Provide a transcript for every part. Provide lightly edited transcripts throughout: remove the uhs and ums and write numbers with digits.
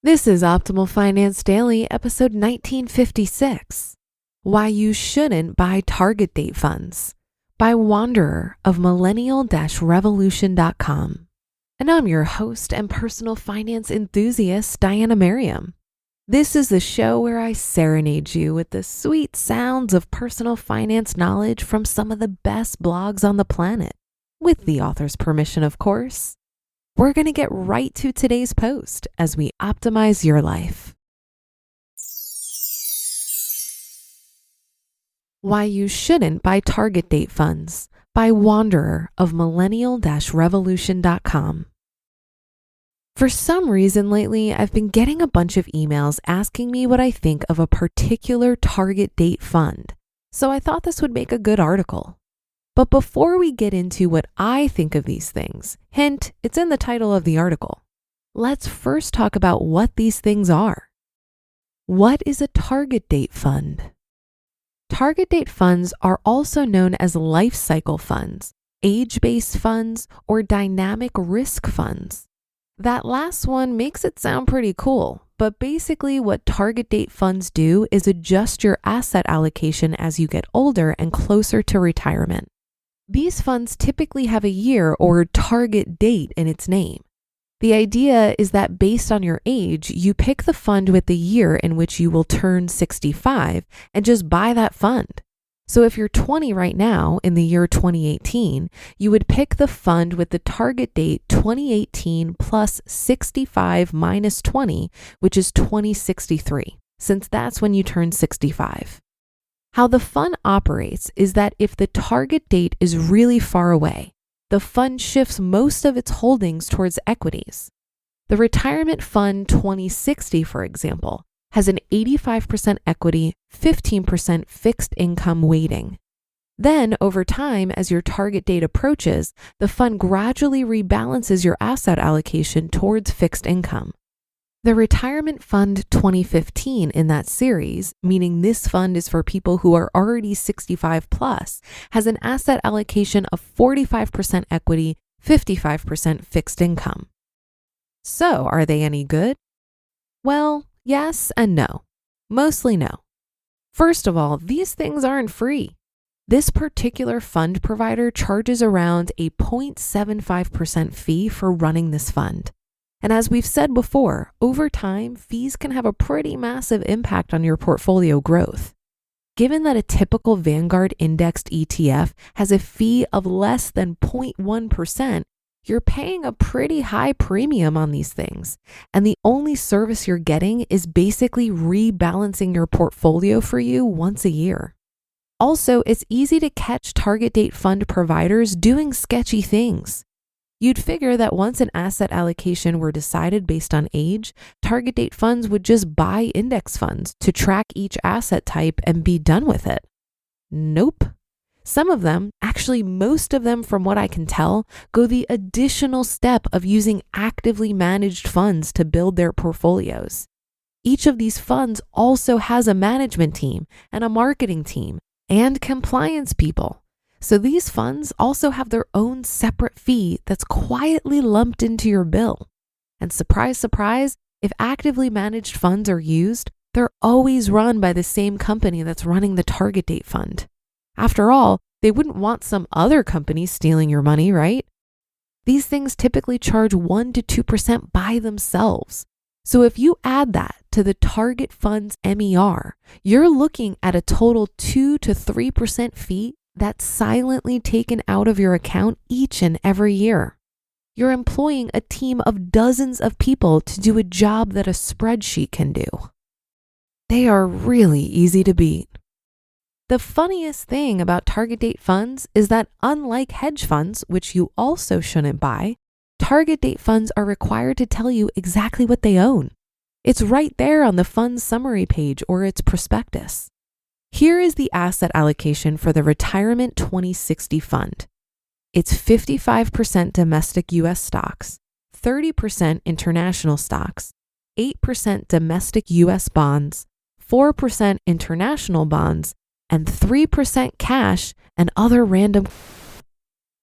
This is Optimal Finance Daily, episode 1956. Why You Shouldn't Buy Target Date Funds by Wanderer of Millennial-Revolution.com. And I'm your host and personal finance enthusiast, Diana Merriam. This is the show where I serenade you with the sweet sounds of personal finance knowledge from some of the best blogs on the planet, with the author's permission, of course. We're going to get right to today's post as we optimize your life. Why You Shouldn't Buy Target Date Funds by Wanderer of Millennial-Revolution.com. For some reason lately, I've been getting a bunch of emails asking me what I think of a particular target date fund, so I thought this would make a good article. But before we get into what I think of these things, hint, it's in the title of the article, let's first talk about what these things are. What is a target date fund? Target date funds are also known as life cycle funds, age-based funds, or dynamic risk funds. That last one makes it sound pretty cool, but basically what target date funds do is adjust your asset allocation as you get older and closer to retirement. These funds typically have a year or target date in its name. The idea is that based on your age, you pick the fund with the year in which you will turn 65 and just buy that fund. So if you're 20 right now in the year 2018, you would pick the fund with the target date 2018 plus 65 minus 20, which is 2063, since that's when you turn 65. How the fund operates is that if the target date is really far away, the fund shifts most of its holdings towards equities. The Retirement Fund 2060, for example, has an 85% equity, 15% fixed income weighting. Then, over time, as your target date approaches, the fund gradually rebalances your asset allocation towards fixed income. The Retirement Fund 2015 in that series, meaning this fund is for people who are already 65 plus, has an asset allocation of 45% equity, 55% fixed income. So, are they any good? Well, yes and no. Mostly no. First of all, these things aren't free. This particular fund provider charges around a 0.75% fee for running this fund. And as we've said before, over time, fees can have a pretty massive impact on your portfolio growth. Given that a typical Vanguard indexed ETF has a fee of less than 0.1%, you're paying a pretty high premium on these things. And the only service you're getting is basically rebalancing your portfolio for you once a year. Also, it's easy to catch target date fund providers doing sketchy things. You'd figure that once an asset allocation were decided based on age, target date funds would just buy index funds to track each asset type and be done with it. Nope. Some of them, actually most of them from what I can tell, go the additional step of using actively managed funds to build their portfolios. Each of these funds also has a management team and a marketing team and compliance people. So these funds also have their own separate fee that's quietly lumped into your bill. And surprise, surprise, if actively managed funds are used, they're always run by the same company that's running the target date fund. After all, they wouldn't want some other company stealing your money, right? These things typically charge 1 to 2% by themselves. So if you add that to the target fund's MER, you're looking at a total 2 to 3% fee that's silently taken out of your account each and every year. You're employing a team of dozens of people to do a job that a spreadsheet can do. They are really easy to beat. The funniest thing about target date funds is that unlike hedge funds, which you also shouldn't buy, target date funds are required to tell you exactly what they own. It's right there on the fund's summary page or its prospectus. Here is the asset allocation for the Retirement 2060 fund. It's 55% domestic US stocks, 30% international stocks, 8% domestic US bonds, 4% international bonds, and 3% cash and other random.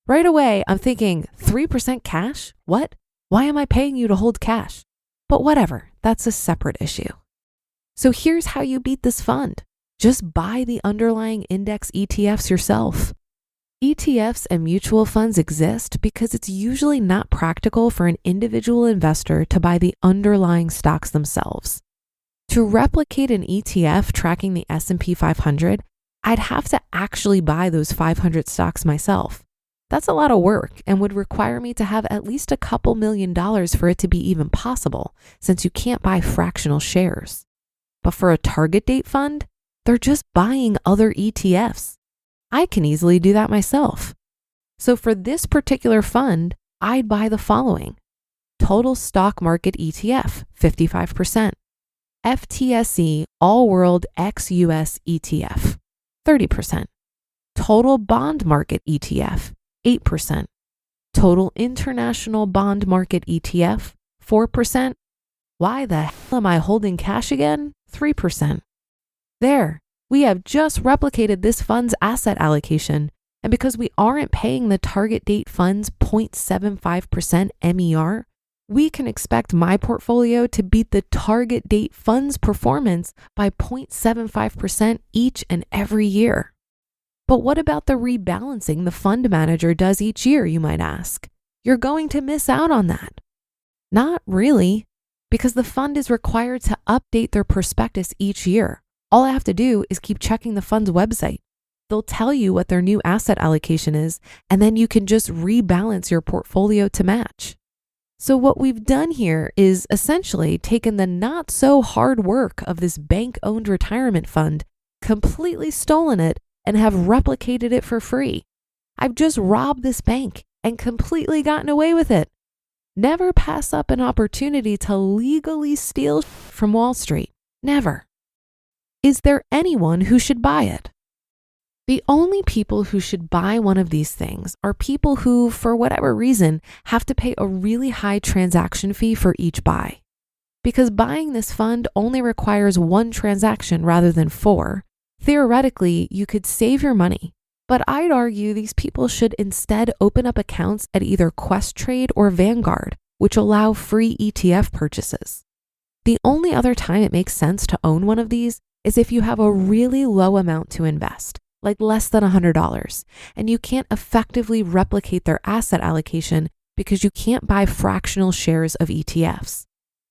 Right away, I'm thinking, 3% cash? What? Why am I paying you to hold cash? But whatever, that's a separate issue. So here's how you beat this fund. Just buy the underlying index ETFs yourself. ETFs and mutual funds exist because it's usually not practical for an individual investor to buy the underlying stocks themselves. To replicate an ETF tracking the S&P 500, I'd have to actually buy those 500 stocks myself. That's a lot of work and would require me to have at least a couple $1,000,000 for it to be even possible, since you can't buy fractional shares. But for a target date fund, they're just buying other ETFs. I can easily do that myself. So for this particular fund, I'd buy the following: Total Stock Market ETF, 55%. FTSE All World ex-US ETF, 30%. Total Bond Market ETF, 8%. Total International Bond Market ETF, 4%. Why the hell am I holding cash again? 3%. There, we have just replicated this fund's asset allocation, and because we aren't paying the target date fund's 0.75% MER, we can expect my portfolio to beat the target date fund's performance by 0.75% each and every year. But what about the rebalancing the fund manager does each year, you might ask? You're going to miss out on that. Not really, because the fund is required to update their prospectus each year. All I have to do is keep checking the fund's website. They'll tell you what their new asset allocation is, and then you can just rebalance your portfolio to match. So what we've done here is essentially taken the not so hard work of this bank-owned retirement fund, completely stolen it, and have replicated it for free. I've just robbed this bank and completely gotten away with it. Never pass up an opportunity to legally steal from Wall Street. Never. Is there anyone who should buy it? The only people who should buy one of these things are people who, for whatever reason, have to pay a really high transaction fee for each buy. Because buying this fund only requires one transaction rather than 4, theoretically, you could save your money. But I'd argue these people should instead open up accounts at either Questrade or Vanguard, which allow free ETF purchases. The only other time it makes sense to own one of these is if you have a really low amount to invest, like less than $100, and you can't effectively replicate their asset allocation because you can't buy fractional shares of ETFs.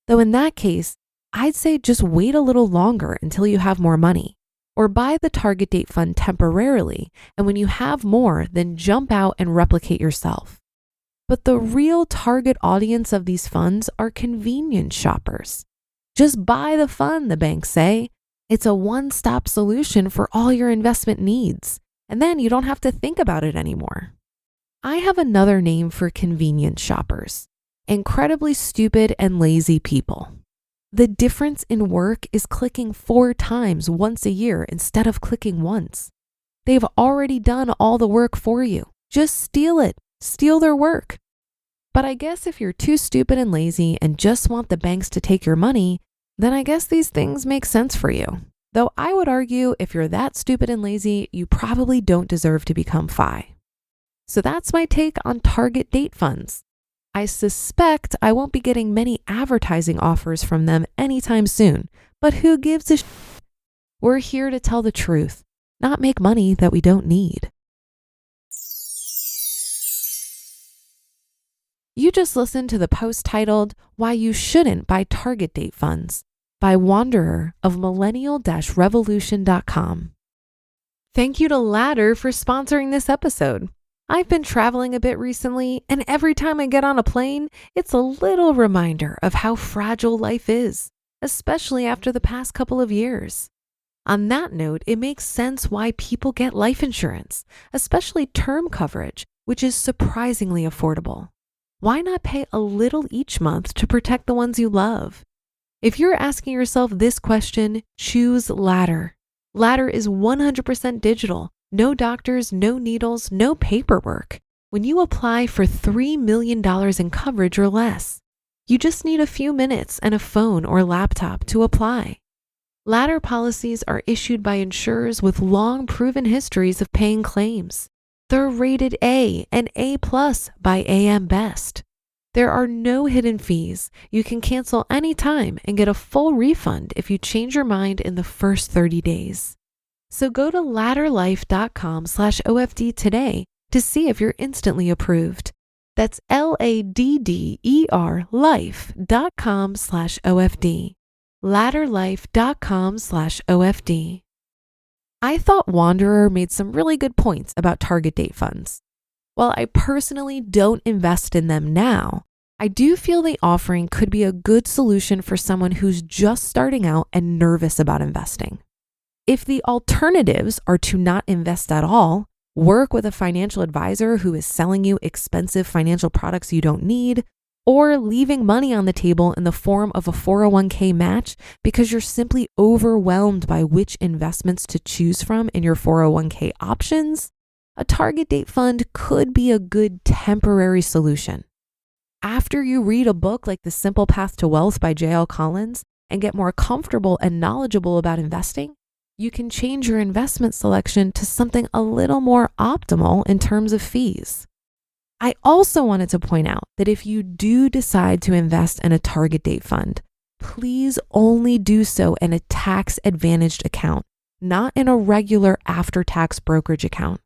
Though in that case, I'd say just wait a little longer until you have more money, or buy the target date fund temporarily, and when you have more, then jump out and replicate yourself. But the real target audience of these funds are convenience shoppers. Just buy the fund, the banks say. It's a one-stop solution for all your investment needs, and then you don't have to think about it anymore. I have another name for convenience shoppers: incredibly stupid and lazy people. The difference in work is clicking 4 times once a year instead of clicking once. They've already done all the work for you. Just steal it. Steal their work. But I guess if you're too stupid and lazy and just want the banks to take your money, then I guess these things make sense for you. Though I would argue if you're that stupid and lazy, you probably don't deserve to become FI. So that's my take on target date funds. I suspect I won't be getting many advertising offers from them anytime soon, but who gives a We're here to tell the truth, not make money that we don't need. You just listened to the post titled, "Why You Shouldn't Buy Target Date Funds" by Wanderer of millennial-revolution.com. Thank you to Ladder for sponsoring this episode. I've been traveling a bit recently, and every time I get on a plane, it's a little reminder of how fragile life is, especially after the past couple of years. On that note, it makes sense why people get life insurance, especially term coverage, which is surprisingly affordable. Why not pay a little each month to protect the ones you love? If you're asking yourself this question, choose Ladder. Ladder is 100% digital. No doctors, no needles, no paperwork. When you apply for $3 million in coverage or less, you just need a few minutes and a phone or laptop to apply. Ladder policies are issued by insurers with long proven histories of paying claims. They're rated A and A+ by AM Best. There are no hidden fees. You can cancel anytime and get a full refund if you change your mind in the first 30 days. So go to ladderlife.com/OFD today to see if you're instantly approved. That's LADDER life.com/OFD. Ladderlife.com/OFD. I thought Wanderer made some really good points about target date funds. While I personally don't invest in them now, I do feel the offering could be a good solution for someone who's just starting out and nervous about investing. If the alternatives are to not invest at all, work with a financial advisor who is selling you expensive financial products you don't need, or leaving money on the table in the form of a 401k match because you're simply overwhelmed by which investments to choose from in your 401k options, a target date fund could be a good temporary solution. After you read a book like The Simple Path to Wealth by J.L. Collins and get more comfortable and knowledgeable about investing, you can change your investment selection to something a little more optimal in terms of fees. I also wanted to point out that if you do decide to invest in a target date fund, please only do so in a tax-advantaged account, not in a regular after-tax brokerage account.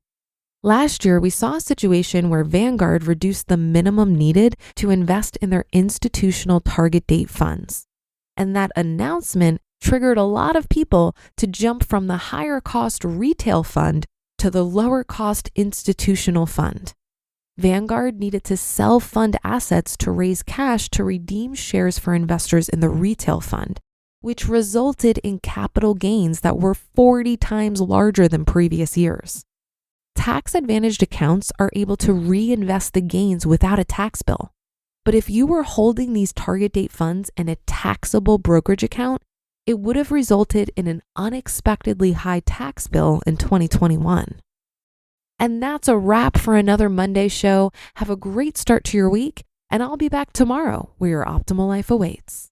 Last year, we saw a situation where Vanguard reduced the minimum needed to invest in their institutional target date funds. And that announcement triggered a lot of people to jump from the higher cost retail fund to the lower cost institutional fund. Vanguard needed to sell fund assets to raise cash to redeem shares for investors in the retail fund, which resulted in capital gains that were 40 times larger than previous years. Tax-advantaged accounts are able to reinvest the gains without a tax bill. But if you were holding these target date funds in a taxable brokerage account, it would have resulted in an unexpectedly high tax bill in 2021. And that's a wrap for another Monday show. Have a great start to your week, and I'll be back tomorrow where your optimal life awaits.